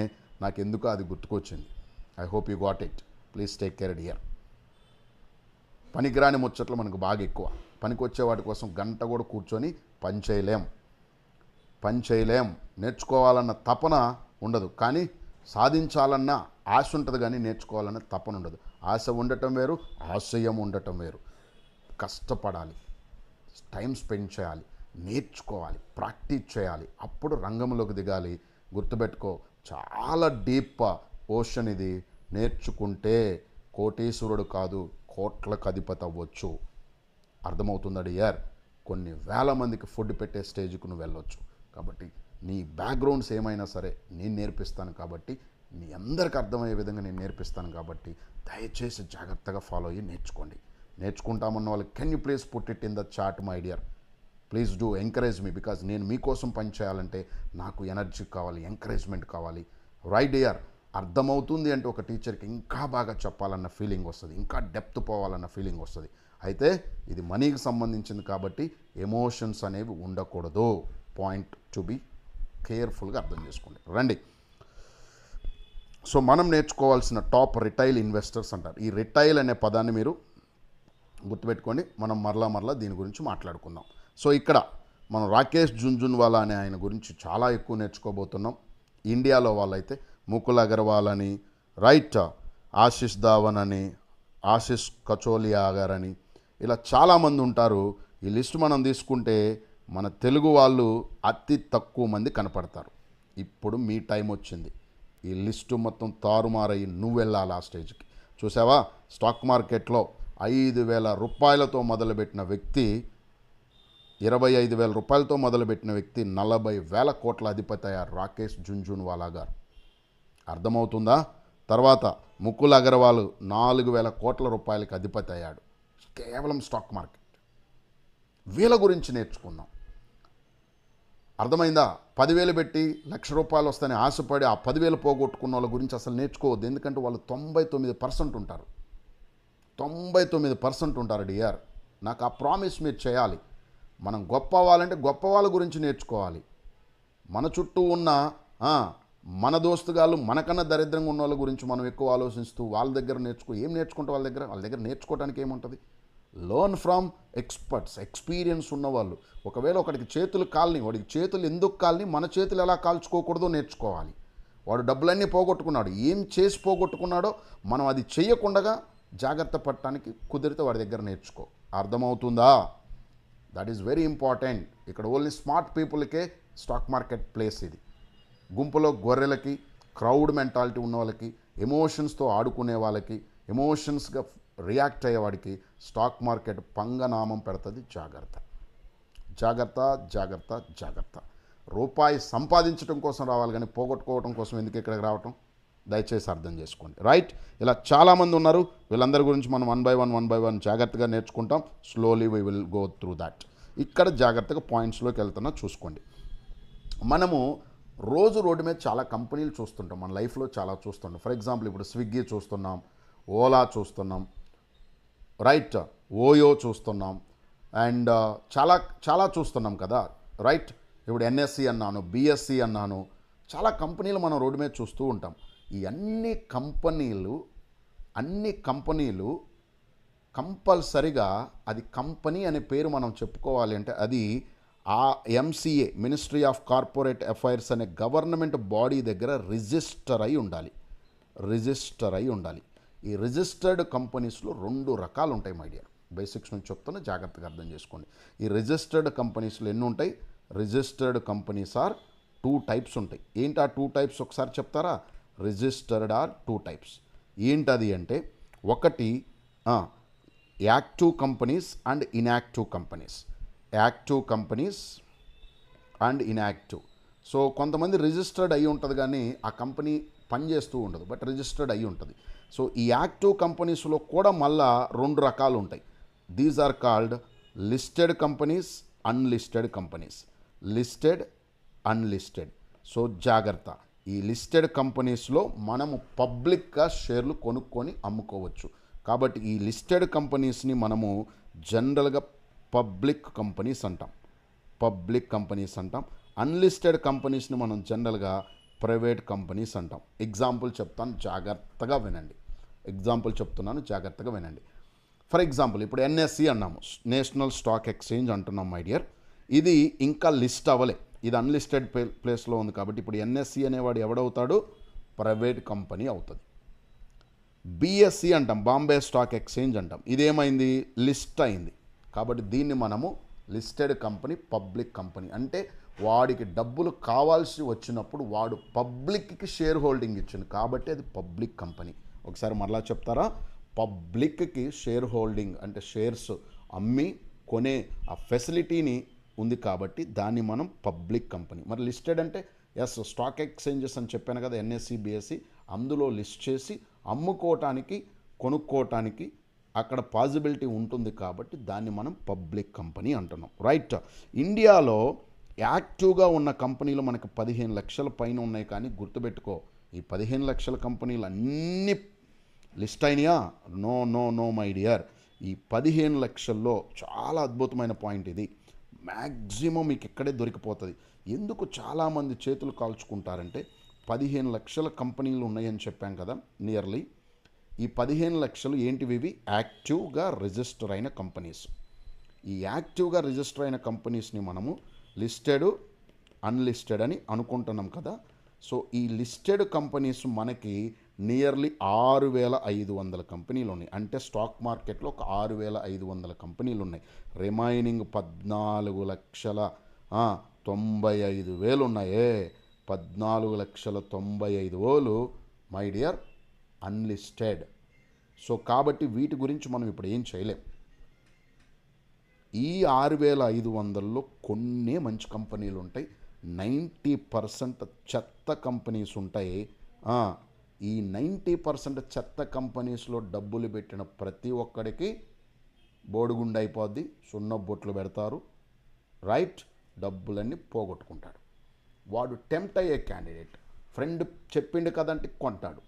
నాకు ఎందుకో అది గుర్తుకొచ్చింది. I hope you got it. Please take care dear. పనికిరాని ముచ్చట్లు మనకు బాగా ఎక్కువ. పనికొచ్చే వాటి కోసం గంట కూడా కూర్చొని పని చేయలేం. నేర్చుకోవాలన్న తపన ఉండదు, కానీ సాధించాలన్న ఆశ ఉంటుంది, కానీ నేర్చుకోవాలన్న తపన ఉండదు. ఆశ ఉండటం వేరు, ఆశయం ఉండటం వేరు. కష్టపడాలి, టైం స్పెండ్ చేయాలి, నేర్చుకోవాలి, ప్రాక్టీస్ చేయాలి, అప్పుడు రంగంలోకి దిగాలి. గుర్తుపెట్టుకో, చాలా డీప్ ఓషన్ ఇది. నేర్చుకుంటే కోటీశ్వరుడు కాదు, కోట్లకు అధిపతి అవ్వచ్చు. అర్థమవుతుందా డియర్? కొన్ని వేల మందికి ఫుడ్ పెట్టే స్టేజ్కి నువ్వు వెళ్ళొచ్చు. కాబట్టి నీ బ్యాక్గ్రౌండ్స్ ఏమైనా సరే నేను నేర్పిస్తాను, కాబట్టి మీ అందరికి అర్థమయ్యే విధంగా నేను నేర్పిస్తాను. కాబట్టి దయచేసి జాగ్రత్తగా ఫాలో అయ్యి నేర్చుకోండి. నేర్చుకుంటామన్న వాళ్ళు can you please put it in the chat my dear. Please do encourage me, because నేను మీకోసం పని చేయాలంటే నాకు ఎనర్జీ కావాలి, ఎంకరేజ్మెంట్ కావాలి. Right dear? అర్థమవుతుంది అంటే ఒక టీచర్కి ఇంకా బాగా చెప్పాలన్న ఫీలింగ్ వస్తుంది, ఇంకా డెప్త్ పోవాలన్న ఫీలింగ్ వస్తుంది. అయితే ఇది మనీకి సంబంధించింది కాబట్టి ఎమోషన్స్ అనేవి ఉండకూడదు. పాయింట్ టు బి కేర్ఫుల్గా అర్థం చేసుకోండి. రండి. సో మనం నేర్చుకోవాల్సిన టాప్ రిటైల్ ఇన్వెస్టర్స్ అంటారు. ఈ రిటైల్ అనే పదాన్ని మీరు గుర్తుపెట్టుకోండి. మనం మరలా దీని గురించి మాట్లాడుకుందాం. సో ఇక్కడ మనం రాకేష్ జున్జున్వాలా అనే ఆయన గురించి చాలా ఎక్కువ నేర్చుకోబోతున్నాం. ఇండియాలో వాళ్ళైతే ముకుల్ అగర్వాల్ అని, రైట్, ఆశిష్ ధావన్ అని, ఆశిష్ కచోలియా గారని, ఇలా చాలామంది ఉంటారు. ఈ లిస్ట్ మనం తీసుకుంటే మన తెలుగు వాళ్ళు అతి తక్కువ మంది కనపడతారు. ఇప్పుడు మీ టైం వచ్చింది. ఈ లిస్టు మొత్తం తారుమారయ్యి నువ్వు వెళ్ళాలి ఆ స్టేజ్కి. చూసావా, స్టాక్ మార్కెట్లో 5,000 రూపాయలతో మొదలుపెట్టిన వ్యక్తి, 25,000 రూపాయలతో మొదలుపెట్టిన వ్యక్తి 40,000 కోట్ల అధిపతి అయ్యారు, రాకేష్ జున్జున్వాలా గారు. అర్థమవుతుందా? తర్వాత ముకుల్ అగర్వాల్ 4,000 కోట్ల రూపాయలకి అధిపతి అయ్యాడు, కేవలం స్టాక్ మార్కెట్. వీళ్ళ గురించి నేర్చుకుందాం. అర్థమైందా? 10,000 పెట్టి 1,00,000 రూపాయలు వస్తాయని ఆశపడి ఆ 10,000 పోగొట్టుకున్న వాళ్ళ గురించి అసలు నేర్చుకోవద్దు. ఎందుకంటే వాళ్ళు 99% ఉంటారు. 99% ఉంటారు డియర్. నాకు ఆ ప్రామిస్ మీరు చేయాలి. మనం గొప్ప అవ్వాలంటే గొప్ప వాళ్ళ గురించి నేర్చుకోవాలి. మన చుట్టూ ఉన్న మన దోస్తుగాళ్ళు, మనకన్నా దరిద్రంగా ఉన్న వాళ్ళ గురించి మనం ఎక్కువ ఆలోచిస్తూ వాళ్ళ దగ్గర ఏం నేర్చుకుంటే వాళ్ళ దగ్గర నేర్చుకోవడానికి ఏముంటుంది? లర్న్ ఫ్రమ్ ఎక్స్పర్ట్స్, ఎక్స్పీరియన్స్ ఉన్నవాళ్ళు. ఒకవేళ ఒకడికి చేతులు కాలని, వాడికి చేతులు ఎందుకు కాలని, మన చేతులు ఎలా కాల్చుకోకూడదో నేర్చుకోవాలి. వాడు డబ్బులన్నీ పోగొట్టుకున్నాడు, ఏం చేసి పోగొట్టుకున్నాడో మనం అది చేయకుండా జాగ్రత్త పడటానికి కుదిరితే వాడి దగ్గర నేర్చుకో. అర్థమవుతుందా? That is very important. ఇక్కడ ఓన్లీ స్మార్ట్ పీపుల్కే స్టాక్ మార్కెట్ ప్లేస్ ఇది. గుంపులో గొర్రెలకి, క్రౌడ్ మెంటాలిటీ ఉన్న వాళ్ళకి, ఎమోషన్స్తో ఆడుకునే వాళ్ళకి, ఎమోషన్స్గా రియాక్ట్ అయ్యేవాడికి స్టాక్ మార్కెట్ పంగనామం పెడుతుంది. జాగ్రత్త, జాగ్రత్త, జాగ్రత్త, జాగ్రత్త. రూపాయి సంపాదించడం కోసం రావాలి కానీ పోగొట్టుకోవడం కోసం ఎందుకు ఇక్కడికి రావటం, దయచేసి అర్థం చేసుకోండి. రైట్, ఇలా చాలామంది ఉన్నారు. వీళ్ళందరి గురించి మనం వన్ బై వన్ జాగ్రత్తగా నేర్చుకుంటాం. Slowly we will go through that. ఇక్కడ జాగ్రత్తగా పాయింట్స్లోకి వెళ్తున్నా చూసుకోండి. మనము రోజు రోడ్డు మీద చాలా కంపెనీలు చూస్తుంటాం, మన లైఫ్లో చాలా చూస్తుంటాం. ఫర్ ఎగ్జాంపుల్ ఇప్పుడు స్విగ్గీ చూస్తున్నాం, ఓలా చూస్తున్నాం, రైట్, ఓయో చూస్తున్నాం, అండ్ చాలా చాలా చూస్తున్నాం కదా. రైట్, ఇప్పుడు ఎన్ఎస్సి అన్నాను, బిఎస్సి అన్నాను, చాలా కంపెనీలు మనం రోడ్డు మీద చూస్తూ ఉంటాం. ఈ అన్ని కంపెనీలు కంపల్సరిగా అది కంపెనీ అనే పేరు మనం చెప్పుకోవాలి అంటే అది ఆ MCA, ministry of corporate affairs అనే గవర్నమెంట్ బాడీ దగ్గర రిజిస్టర్ అయి ఉండాలి. ఈ రిజిస్టర్డ్ కంపెనీస్లో 2 రకాలు ఉంటాయి మై డియర్. బేసిక్స్ నుంచి చెప్తున్నా, జాగ్రత్తగా అర్థం చేసుకోండి. ఈ రిజిస్టర్డ్ కంపెనీస్లో ఎన్ని ఉంటాయి? రిజిస్టర్డ్ కంపెనీస్ ఆర్ 2 టైప్స్ ఉంటాయి. ఏంటి ఆ 2 టైప్స్ ఒకసారి చెప్తారా? Registered are 2 types. ఏంటది అంటే, ఒకటి active companies and inactive companies. Active companies and inactive. So కొంతమంది రిజిస్టర్డ్ అయి ఉంటుంది కానీ ఆ కంపెనీ పనిచేస్తూ ఉండదు, బట్ రిజిస్టర్డ్ అయి ఉంటుంది. సో ఈ యాక్టివ్ కంపెనీస్లో కూడా మళ్ళా 2 రకాలు ఉంటాయి. These are called listed companies, unlisted companies. Listed, unlisted. So జాగ్రత్త, ఈ లిస్టెడ్ కంపెనీస్లో మనము పబ్లిక్గా షేర్లు కొనుక్కొని అమ్ముకోవచ్చు. కాబట్టి ఈ లిస్టెడ్ కంపెనీస్ని మనము జనరల్గా పబ్లిక్ కంపెనీస్ అంటాం. అన్లిస్టెడ్ కంపెనీస్ని మనం జనరల్గా ప్రైవేట్ కంపెనీస్ అంటాం. ఎగ్జాంపుల్ చెప్తున్నాను, జాగ్రత్తగా వినండి. ఫర్ ఎగ్జాంపుల్ ఇప్పుడు ఎన్ఎస్సి అన్నాము, నేషనల్ స్టాక్ ఎక్స్చేంజ్ అంటున్నాం మై డియర్. ఇది ఇంకా లిస్ట్ అవ్వలే, ఇది అన్లిస్టెడ్ ప్లేస్లో ఉంది. కాబట్టి ఇప్పుడు ఎన్ఎస్సి అనేవాడు ఎవడవుతాడు? ప్రైవేట్ కంపెనీ అవుతుంది. బిఎస్సి అంటాం, బాంబే స్టాక్ ఎక్స్చేంజ్ అంటాం. ఇదేమైంది? లిస్ట్ అయింది. కాబట్టి దీన్ని మనము లిస్టెడ్ కంపెనీ, పబ్లిక్ కంపెనీ. అంటే వాడికి డబ్బులు కావాల్సి వచ్చినప్పుడు వాడు పబ్లిక్కి షేర్ హోల్డింగ్ ఇచ్చింది కాబట్టి అది పబ్లిక్ కంపెనీ. ఒకసారి మరలా చెప్తారా? పబ్లిక్కి షేర్ హోల్డింగ్ అంటే షేర్స్ అమ్మి కొనే ఆ ఫెసిలిటీని ఉంది కాబట్టి దాన్ని మనం పబ్లిక్ కంపెనీ. మరి లిస్టెడ్ అంటే ఎస్, స్టాక్ ఎక్స్చేంజెస్ అని చెప్పాను కదా, ఎన్ఎస్సి, బిఎస్సి, అందులో లిస్ట్ చేసి అమ్ముకోవటానికి, కొనుక్కోవటానికి అక్కడ పాసిబిలిటీ ఉంటుంది కాబట్టి దాన్ని మనం పబ్లిక్ కంపెనీ అంటున్నాం. రైట్, ఇండియాలో యాక్టివ్గా ఉన్న కంపెనీలు మనకు 15 లక్షల పైన ఉన్నాయి. కానీ గుర్తుపెట్టుకో, ఈ 15 లక్షల కంపెనీలు అన్నీ లిస్ట్ అయినాయా? No my dear. ఈ 15 లక్షల్లో చాలా అద్భుతమైన పాయింట్ ఇది. మ్యాక్సిమం మీకు ఇక్కడే దొరికిపోతుంది. ఎందుకు చాలామంది చేతులు కాల్చుకుంటారంటే 15 లక్షల కంపెనీలు ఉన్నాయని చెప్పాం కదా నియర్లీ. ఈ 15 లక్షలు ఏంటివి? ఇవి యాక్టివ్గా రిజిస్టర్ అయిన కంపెనీస్. ఈ యాక్టివ్గా రిజిస్టర్ అయిన కంపెనీస్ని మనము లిస్టెడ్, అన్లిస్టెడ్ అని అనుకుంటున్నాం కదా. సో ఈ లిస్టెడ్ కంపెనీస్ మనకి నియర్లీ 6,500 కంపెనీలు ఉన్నాయి. అంటే స్టాక్ మార్కెట్లో ఒక 6,500 కంపెనీలు ఉన్నాయి. రిమైనింగ్ 14,95,000 ఉన్నాయే. 14,95,000 మై డియర్ అన్లిస్టెడ్. సో కాబట్టి వీటి గురించి మనం ఇప్పుడు ఏం చేయలేం. ఈ 6,500లో కొన్ని మంచి కంపెనీలు ఉంటాయి, 90% చెత్త కంపెనీస్ ఉంటాయి. ఈ 90% చెత్త కంపెనీస్లో డబ్బులు పెట్టిన ప్రతి ఒక్కడికి బోడిగుండు అయిపోద్ది, సున్న బొట్లు పెడతారు. రైట్, డబ్బులన్నీ పోగొట్టుకుంటాడు. వాడు టెంప్ట్ అయ్యే క్యాండిడేట్. ఫ్రెండ్ చెప్పిండు కదంటే కొంటాడు.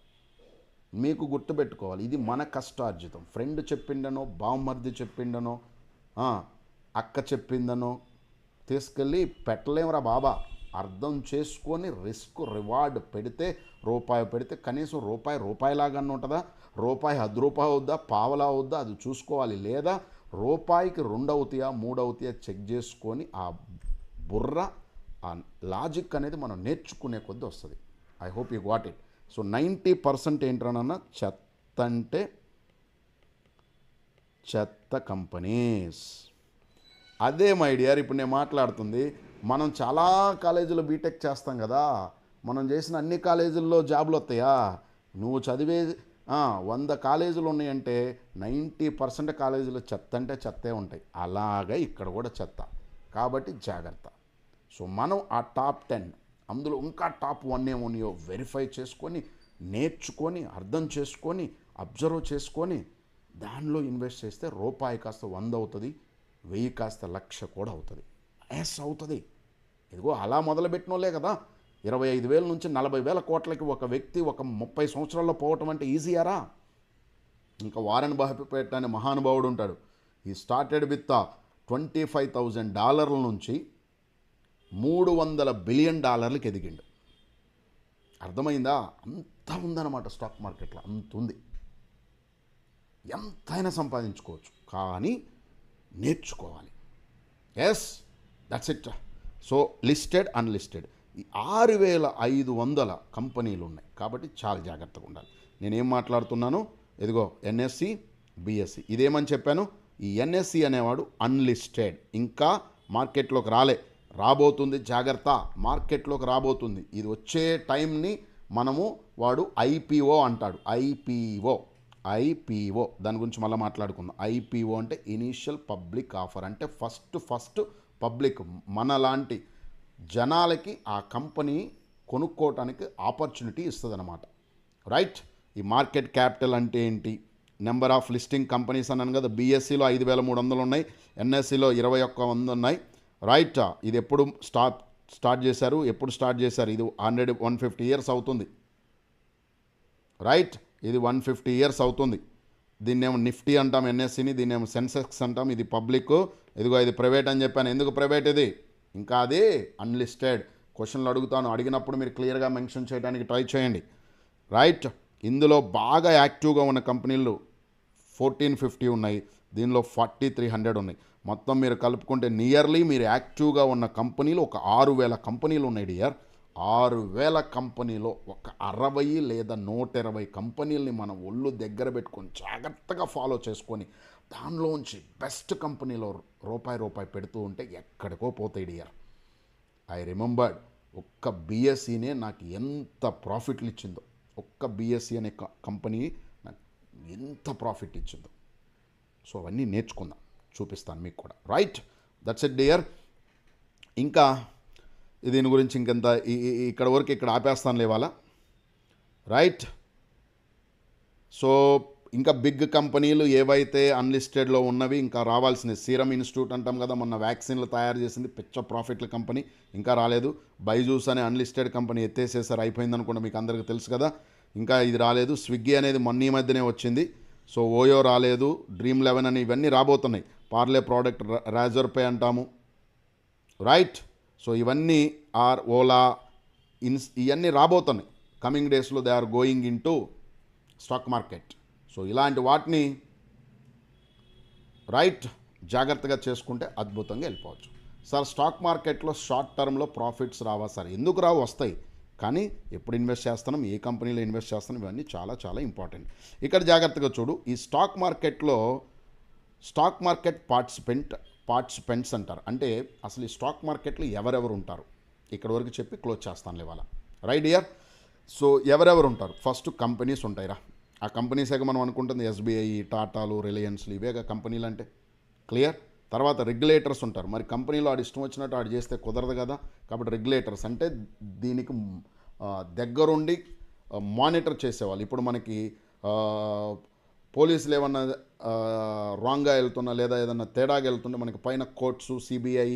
మీకు గుర్తుపెట్టుకోవాలి, ఇది మన కష్టార్జితం. ఫ్రెండ్ చెప్పిండనో, బావమర్ది చెప్పిండనో, అక్క చెప్పిందనో తీసుకెళ్ళి పెట్టలేమురా బాబా. అర్థం చేసుకొని రిస్క్ రివార్డ్ పెడితే, రూపాయి పెడితే కనీసం రూపాయిలాగానే ఉంటుందా? రూపాయి 10 రూపాయలు అవుద్దా, పావలా అవుద్దా, అది చూసుకోవాలి. లేదా రూపాయికి 2 అవుతాయా, 3 అవుతాయా చెక్ చేసుకొని ఆ బుర్ర, ఆ లాజిక్ అనేది మనం నేర్చుకునే కొద్దీ వస్తుంది. I hope you got it. So 90% ఏంటన్నా చెత్త అంటే చెత్త కంపెనీస్. అదే మై డియర్ ఇప్పుడు నేను మాట్లాడుతుంది. మనం చాలా కాలేజీలో బీటెక్ చేస్తాం కదా, మనం చేసిన అన్ని కాలేజీల్లో జాబులు వస్తాయా? నువ్వు చదివే 100 కాలేజీలు ఉన్నాయంటే 90% కాలేజీలో చెత్త అంటే చెత్తే ఉంటాయి. అలాగే ఇక్కడ కూడా చెత్త. కాబట్టి జాగ్రత్త. సో మనం ఆ టాప్ 10 అందులో ఇంకా టాప్ 1 ఏమున్నాయో వెరిఫై చేసుకొని, నేర్చుకొని, అర్థం చేసుకొని, అబ్జర్వ్ చేసుకొని దానిలో ఇన్వెస్ట్ చేస్తే రూపాయి కాస్త 100 అవుతుంది, 1000 కాస్త 1,00,000 కూడా అవుతుంది. అవుతుంది. ఇదిగో అలా మొదలుపెట్టిన వాళ్ళే కదా 25,000 నుంచి 40,000 కోట్లకి ఒక వ్యక్తి ఒక 30 సంవత్సరాల్లో పోవటం అంటే ఈజీయారా? ఇంకా వారెన్ బఫెట్ అనే మహానుభావుడు ఉంటాడు. ఈ స్టార్టెడ్ విత్ $25,000 నుంచి $300 బిలియన్ ఎదిగిండు. అర్థమైందా? అంత ఉందన్నమాట స్టాక్ మార్కెట్లో, అంత ఉంది. ఎంతైనా సంపాదించుకోవచ్చు, కానీ నేర్చుకోవాలి. That's it. So listed, unlisted ఈ 6,500 కంపెనీలు ఉన్నాయి. కాబట్టి చాలా జాగ్రత్తగా ఉండాలి. నేనేం మాట్లాడుతున్నాను? ఇదిగో ఎన్ఎస్సి, బిఎస్సి. ఇదేమని చెప్పాను? ఈ ఎన్ఎస్సి అనేవాడు అన్లిస్టెడ్, ఇంకా మార్కెట్లోకి రాబోతుంది. జాగ్రత్త, మార్కెట్లోకి రాబోతుంది. ఇది వచ్చే టైంని మనము వాడు ఐపీఓ అంటాడు. ఐపీఓ దాని గురించి మళ్ళీ మాట్లాడుకుందాం. ఐపీఓ అంటే ఇనీషియల్ పబ్లిక్ ఆఫర్, అంటే ఫస్ట్ పబ్లిక్ మనలాంటి జనాలకి ఆ కంపెనీ కొనుక్కోవటానికి ఆపర్చునిటీ ఇస్తుంది అన్నమాట. రైట్. ఈ మార్కెట్ క్యాపిటల్ అంటే ఏంటి? నెంబర్ ఆఫ్ లిస్టింగ్ కంపెనీస్ అన్నాను కదా. బీఎస్సీలో 5,300 ఉన్నాయి, ఎన్ఎస్సీలో 2,100 ఉన్నాయి. రైట్. ఇది ఎప్పుడు స్టార్ట్ చేశారు? ఇది 150 ఇయర్స్ అవుతుంది. రైట్. ఇది 150 ఇయర్స్ అవుతుంది. దీన్నేమో నిఫ్టీ అంటాం ఎన్ఎస్సిని, దీన్నేమో సెన్సెక్స్ అంటాం. ఇది పబ్లిక్, ఇదిగో ఇది ప్రైవేట్ అని చెప్పాను. ఎందుకు ప్రైవేట్? ఇది ఇంకా అది అన్లిస్టెడ్. క్వశ్చన్లు అడుగుతాను, అడిగినప్పుడు మీరు క్లియర్గా మెన్షన్ చేయడానికి ట్రై చేయండి. రైట్. ఇందులో బాగా యాక్టివ్గా ఉన్న కంపెనీలు 1,450 ఉన్నాయి, దీనిలో 4,300 ఉన్నాయి. మొత్తం మీరు కలుపుకుంటే నియర్లీ మీరు యాక్టివ్గా ఉన్న కంపెనీలు ఒక 6,000 కంపెనీలు ఉన్నాయి డియర్. 6,000 కంపెనీలో ఒక 60 లేదా 120 కంపెనీలని మనం ఒళ్ళు దగ్గర పెట్టుకొని జాగ్రత్తగా ఫాలో చేసుకొని దానిలోంచి బెస్ట్ కంపెనీలో రూపాయి పెడుతూ ఉంటే ఎక్కడికో పోతాయి డియర్. ఐ రిమెంబర్డ్ ఒక్క బిఎస్సీనే నాకు ఎంత ప్రాఫిట్లు ఇచ్చిందో. ఒక్క బిఎస్సీ అనే కంపెనీ నాకు ఎంత ప్రాఫిట్ ఇచ్చిందో. సో అవన్నీ నేర్చుకుందాం, చూపిస్తాను మీకు కూడా. రైట్. That's it dear. ఇంకా దీని గురించి ఇంకెంత ఇక్కడ వరకు ఇక్కడ ఆపేస్తాను లేవాలా. రైట్. సో ఇంకా బిగ్ కంపెనీలు ఏవైతే అన్లిస్టెడ్లో ఉన్నవి ఇంకా రావాల్సినవి, సీరం ఇన్స్టిట్యూట్ అంటాం కదా, మొన్న వ్యాక్సిన్లు తయారు చేసింది, పిచ్చ ప్రాఫిట్ల కంపెనీ, ఇంకా రాలేదు. బైజూస్ అనే అన్లిస్టెడ్ కంపెనీ ఎత్తేసేసారు, అయిపోయింది అనుకుంటా, మీకు అందరికీ తెలుసు కదా. ఇంకా ఇది రాలేదు. స్విగ్గీ అనేది మొన్న ఈ మధ్యనే వచ్చింది. సో ఓయో రాలేదు. Dream11 అని ఇవన్నీ రాబోతున్నాయి. పార్లే ప్రోడక్ట్, రాజర్ పే అంటాము. రైట్. సో ఇవన్నీ ఓలా ఇవన్నీ రాబోతున్నాయి. కమింగ్ డేస్లో they are going into stock market. So ఇలాంటి వాటిని రైట్ జాగ్రత్తగా చేసుకుంటే అద్భుతంగా వెళ్ళిపోవచ్చు. సార్ స్టాక్ మార్కెట్లో షార్ట్ టర్మ్లో ప్రాఫిట్స్ రావా సార్? ఎందుకు రావు? వస్తాయి. కానీ ఎప్పుడు ఇన్వెస్ట్ చేస్తున్నాం, ఏ కంపెనీలో ఇన్వెస్ట్ చేస్తున్నాం, ఇవన్నీ చాలా చాలా ఇంపార్టెంట్. ఇక్కడ జాగ్రత్తగా చూడు. ఈ స్టాక్ మార్కెట్లో స్టాక్ మార్కెట్ పార్టిసిపెంట్స్ అంటారు. అంటే అసలు ఈ స్టాక్ మార్కెట్లో ఎవరెవరు ఉంటారు ఇక్కడ వరకు చెప్పి క్లోజ్ చేస్తాను ఇవాళ. Right dear. సో ఎవరెవరు ఉంటారు? ఫస్ట్ కంపెనీస్ ఉంటాయిరా. ఆ కంపెనీసేగా మనం అనుకుంటుంది ఎస్బీఐ, టాటాలు, రిలయన్స్లు, ఇవేగా కంపెనీలు అంటే. క్లియర్. తర్వాత రెగ్యులేటర్స్ ఉంటారు. మరి కంపెనీలో ఆడు ఇష్టం వచ్చినట్టు ఆడు చేస్తే కుదరదు కదా. కాబట్టి రెగ్యులేటర్స్ అంటే దీనికి దగ్గరుండి మానిటర్ చేసేవాళ్ళు. ఇప్పుడు మనకి పోలీసులు ఏమన్నా రాంగ్గా వెళ్తున్నా లేదా ఏదన్నా తేడాగా వెళ్తుంటే మనకి పైన కోర్ట్స్, సిబిఐ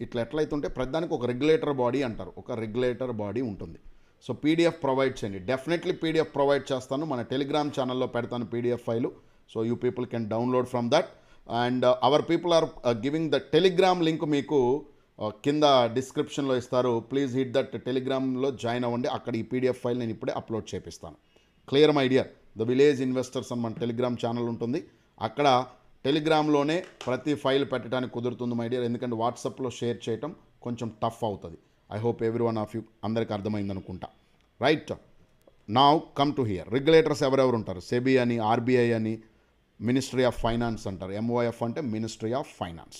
ఇట్లా ఎట్లయితుంటే ప్రతిదానికి ఒక రెగ్యులేటర్ బాడీ అంటారు. ఒక రెగ్యులేటర్ బాడీ ఉంటుంది. సో పీడిఎఫ్ ప్రొవైడ్ చేయండి. డెఫినెట్లీ పీడిఎఫ్ ప్రొవైడ్ చేస్తాను. మన టెలిగ్రామ్ ఛానల్లో పెడతాను PDF file. So you people can download from that. And our people are giving the Telegram link మీకు కింద డిస్క్రిప్షన్లో ఇస్తారు. ప్లీజ్ హిట్ దట్ టెలిగ్రామ్లో జాయిన్ అవ్వండి. అక్కడ ఈ పీడిఎఫ్ ఫైల్ నేను ఇప్పుడే అప్లోడ్ చేపిస్తాను. Clear my dear. The village investors అని మన టెలిగ్రామ్ ఛానల్ ఉంటుంది. అక్కడ టెలిగ్రామ్లోనే ప్రతి ఫైల్ పెట్టడానికి కుదురుతుంది మై డియర్. ఎందుకంటే వాట్సాప్లో షేర్ చేయటం కొంచెం టఫ్ అవుతుంది. I hope every one of you అందరికీ అర్థమైంది అనుకుంటా. Right. Now come to hear. Regulators ఎవరెవరు ఉంటారు? సెబీ అని, ఆర్బీఐ అని, మినిస్ట్రీ ఆఫ్ ఫైనాన్స్ అంటారు. ఎంఓఎఫ్ అంటే మినిస్ట్రీ ఆఫ్ ఫైనాన్స్.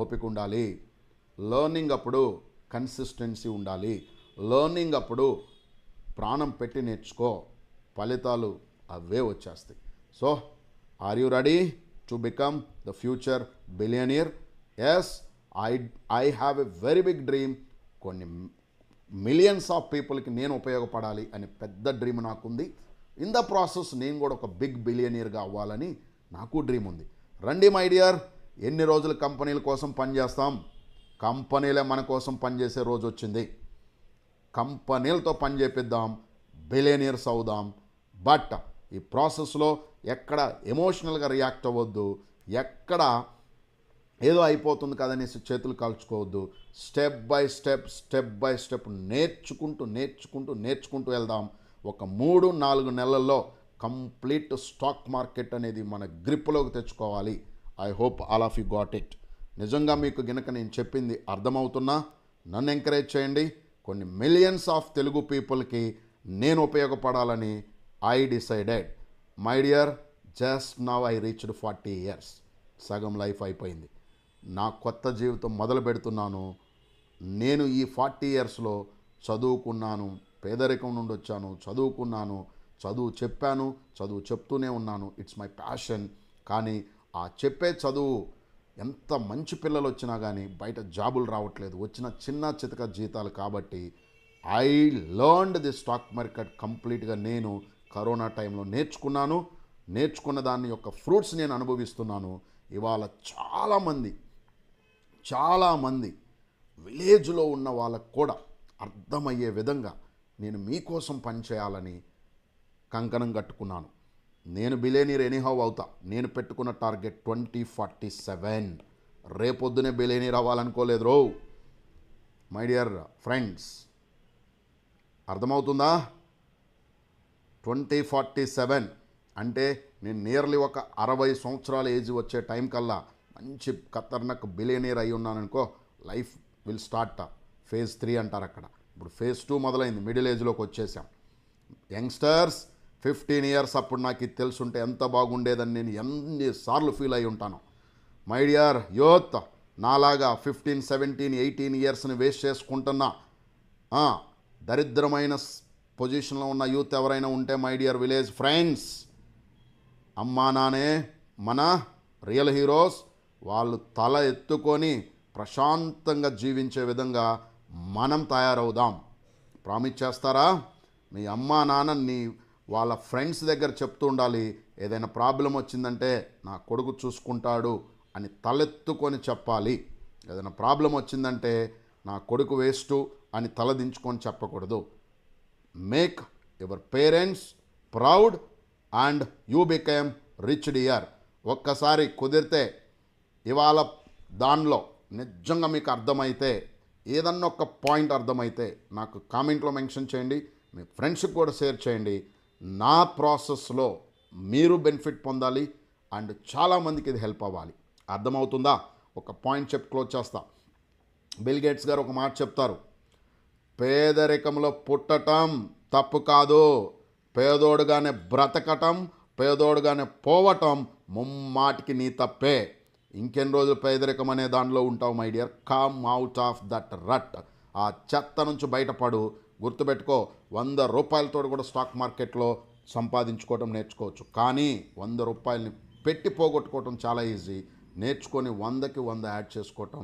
ఓపిక ఉండాలి. లెర్నింగ్ అప్పుడు కన్సిస్టెన్సీ ఉండాలి. లెర్నింగ్ అప్పుడు ప్రాణం పెట్టి నేర్చుకో, ఫలితాలు అవే వచ్చేస్తాయి. So are you ready to become the future billionaire? Yes, I have a very big dream. కొన్ని మిలియన్స్ ఆఫ్ పీపుల్కి నేను ఉపయోగపడాలి అనే పెద్ద డ్రీమ్ నాకుంది. ఇన్ ద ప్రాసెస్ నేను కూడా ఒక బిగ్ బిలియనీర్గా అవ్వాలని నాకు డ్రీమ్ ఉంది. రండి మై డియర్, ఎన్ని రోజులు కంపెనీల కోసం పనిచేస్తాం? కంపెనీలే మన కోసం పనిచేసే రోజు వచ్చింది. కంపెనీలతో పని చేపిద్దాం, బిలియనీర్స్ అవుదాం. బట్ ఈ ప్రాసెస్లో ఎక్కడ ఎమోషనల్గా రియాక్ట్ అవ్వద్దు, ఎక్కడ ఏదో అయిపోతుంది కదనేసి చేతులు కాల్చుకోవద్దు. స్టెప్ బై స్టెప్ నేర్చుకుంటూ వెళ్దాం. ఒక 3-4 నెలల్లో కంప్లీట్ స్టాక్ మార్కెట్ అనేది మన గ్రిప్లోకి తెచ్చుకోవాలి. I hope all of you got it. నిజంగా మీకు గనుక నేను చెప్పింది అర్థమవుతున్నా నన్ను ఎంకరేజ్ చేయండి. కొన్ని మిలియన్స్ ఆఫ్ తెలుగు పీపుల్కి నేను ఉపయోగపడాలని I decided. My dear, just now I reached 40 years. సగం లైఫ్ అయిపోయింది. నా కొత్త జీవితం మొదలు పెడుతున్నాను. నేను ఈ 40 yearsలో చదువుకున్నాను, పేదరికం నుండి వచ్చాను, చదువుకున్నాను, చదువు చెప్పాను, చదువు చెప్తూనే ఉన్నాను. It's my passion. కానీ ఆ చెప్పే చదువు ఎంత మంచి పిల్లలు వచ్చినా కానీ బయట జాబులు రావట్లేదు, వచ్చిన చిన్న చితక జీతాలు. కాబట్టి I learned the stock market కంప్లీట్గా నేను కరోనా టైంలో నేర్చుకున్న దాని యొక్క ఫ్రూట్స్ నేను అనుభవిస్తున్నాను. ఇవాళ చాలామంది విలేజ్లో ఉన్న వాళ్ళకు కూడా అర్థమయ్యే విధంగా నేను మీకోసం పనిచేయాలని కంకణం కట్టుకున్నాను. నేను బిలియనీర్ ఎనీహౌ అవుతా. నేను పెట్టుకున్న టార్గెట్ 2047. రేపొద్దునే బిలియనీర్ అవ్వాలనుకోలేదు రో. మై డియర్ ఫ్రెండ్స్, అర్థమవుతుందా? 2047 అంటే నేను నియర్లీ ఒక 60 సంవత్సరాల ఏజ్ వచ్చే టైం కల్లా మంచి ఖతర్నాక్ బిలియనీర్ అయి ఉన్నాననుకో. లైఫ్ విల్ స్టార్ట్ phase 3 అంటారు అక్కడ. ఇప్పుడు phase 2 మొదలైంది, మిడిల్ ఏజ్లోకి వచ్చేసాం. యంగ్స్టర్స్ 15 years అప్పుడు నాకు ఇది తెలుసుంటే ఎంత బాగుండేదని నేను ఎన్నిసార్లు ఫీల్ అయి ఉంటాను. మై డియర్ యూత్, నాలాగా 15, 17, 18 yearsని వేస్ట్ చేసుకుంటున్నా దరిద్రమైన పొజిషన్లో ఉన్న యూత్ ఎవరైనా ఉంటే మై డియర్ విలేజ్ ఫ్రెండ్స్, అమ్మా నానే మన రియల్ హీరోస్. వాళ్ళు తల ఎత్తుకొని ప్రశాంతంగా జీవించే విధంగా మనం తయారవుదాం. ప్రామిస్ చేస్తారా? మీ అమ్మా నాన్న వాళ్ళ ఫ్రెండ్స్ దగ్గర చెప్తూ ఉండాలి, ఏదైనా ప్రాబ్లం వచ్చిందంటే నా కొడుకు చూసుకుంటాడు అని తలెత్తుకొని చెప్పాలి. ఏదైనా ప్రాబ్లం వచ్చిందంటే నా కొడుకు వేస్టు అని తలదించుకొని చెప్పకూడదు. Make your parents proud and you became rich dear. ఒక్కసారి కుదిరితే ఇవాళ దానిలో నిజంగా మీకు అర్థమైతే, ఏదన్నా ఒక పాయింట్ అర్థమైతే నాకు కామెంట్లో మెన్షన్ చేయండి, మీ ఫ్రెండ్స్కి కూడా షేర్ చేయండి. నా ప్రాసెస్లో మీరు బెనిఫిట్ పొందాలి అండ్ చాలామందికి ఇది హెల్ప్ అవ్వాలి. అర్థమవుతుందా? ఒక పాయింట్ చెప్పి క్లోజ్ చేస్తా. బిల్ గేట్స్ గారు ఒక మాట చెప్తారు, పేదరికంలో పుట్టటం తప్పు కాదు, పేదోడుగానే బ్రతకటం, పేదోడుగానే పోవటం ముమ్మాటికి నీ తప్పే. ఇంకెన్ని రోజులు పేదరికం అనే దానిలో ఉంటావు my dear? Come out of that rut. ఆ చెత్త నుంచి బయటపడు. గుర్తుపెట్టుకో, 100 రూపాయలతో కూడా స్టాక్ మార్కెట్లో సంపాదించుకోవటం నేర్చుకోవచ్చు. కానీ 100 రూపాయలని పెట్టి పోగొట్టుకోవటం చాలా ఈజీ. నేర్చుకొని 100కి 100 యాడ్ చేసుకోవటం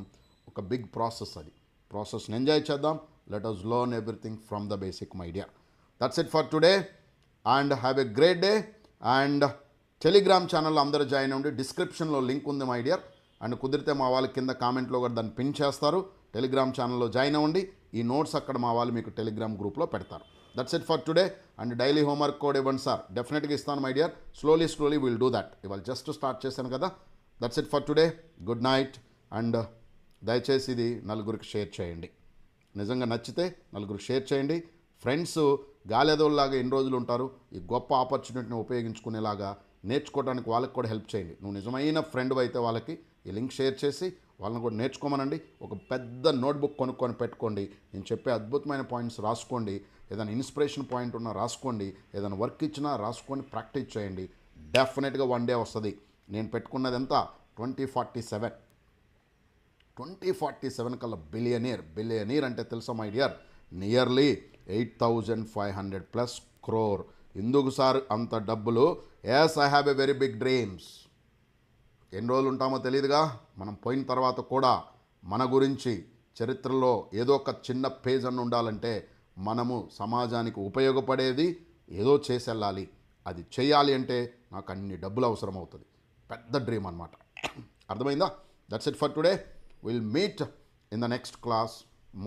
ఒక బిగ్ ప్రాసెస్. అది ప్రాసెస్ని ఎంజాయ్ చేద్దాం. Let us learn everything from the basic, my dear. That's it for today and have a great day. And Telegram ఛానల్లో అందరూ జాయిన్ అవ్వండి. డిస్క్రిప్షన్లో లింక్ ఉంది మై డియర్. అండ్ కుదిరితే మా వాళ్ళ కింద కామెంట్లో కూడా దాన్ని పిన్ చేస్తారు. టెలిగ్రామ్ ఛానల్లో జాయిన్ అవ్వండి. ఈ నోట్స్ అక్కడ మా వాళ్ళు మీకు టెలిగ్రామ్ గ్రూప్లో పెడతారు. That's it for today. And daily homework కూడా ఇవ్వండి సార్, డెఫినెట్గా ఇస్తాను my dear. Slowly will do that. ఇవాళ జస్ట్ స్టార్ట్ చేశాను కదా. That's it for today. Good night. And దయచేసి ఇది నలుగురికి షేర్ చేయండి. నిజంగా నచ్చితే నలుగురికి షేర్ చేయండి. ఫ్రెండ్స్ గాలేదోళ్ళలాగా ఎన్ని రోజులు ఉంటారు? ఈ గొప్ప ఆపర్చునిటీని ఉపయోగించుకునేలాగా నేర్చుకోవడానికి వాళ్ళకి కూడా హెల్ప్ చేయండి. నువ్వు నిజమైన ఫ్రెండ్ అయితే వాళ్ళకి ఈ లింక్ షేర్ చేసి వాళ్ళని కూడా నేర్చుకోమనండి. ఒక పెద్ద నోట్బుక్ కొనుక్కొని పెట్టుకోండి. నేను చెప్పే అద్భుతమైన పాయింట్స్ రాసుకోండి. ఏదైనా ఇన్స్పిరేషన్ పాయింట్ ఉన్నా రాసుకోండి. ఏదైనా వర్క్ ఇచ్చినా రాసుకొని ప్రాక్టీస్ చేయండి. డెఫినెట్గా 1 day వస్తుంది. నేను పెట్టుకున్నది ఎంత? 2047. 2047 కల్లా బిలియనీర్ అంటే తెలుసా my dear, nearly 8500 plus crore. ఎందుకు సార్ అంత డబ్బులు? Yes, I have a very big dreams. ఎన్ని రోజులు ఉంటామో తెలియదుగా, మనం పోయిన తర్వాత కూడా మన గురించి చరిత్రలో ఏదో ఒక చిన్న పేజ్ అన్న ఉండాలంటే మనము సమాజానికి ఉపయోగపడేది ఏదో చేసి వెళ్ళాలి. అది చేయాలి అంటే నాకు అన్ని డబ్బులు అవసరం అవుతుంది. పెద్ద డ్రీమ్ అనమాట. అర్థమైందా? That's it for today. Will meet in the next class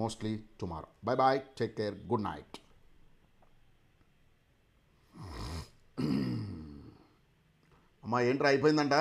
mostly tomorrow. Bye bye, take care, good night. అమ్మా ఏంట్రా అయిపోయిందంట?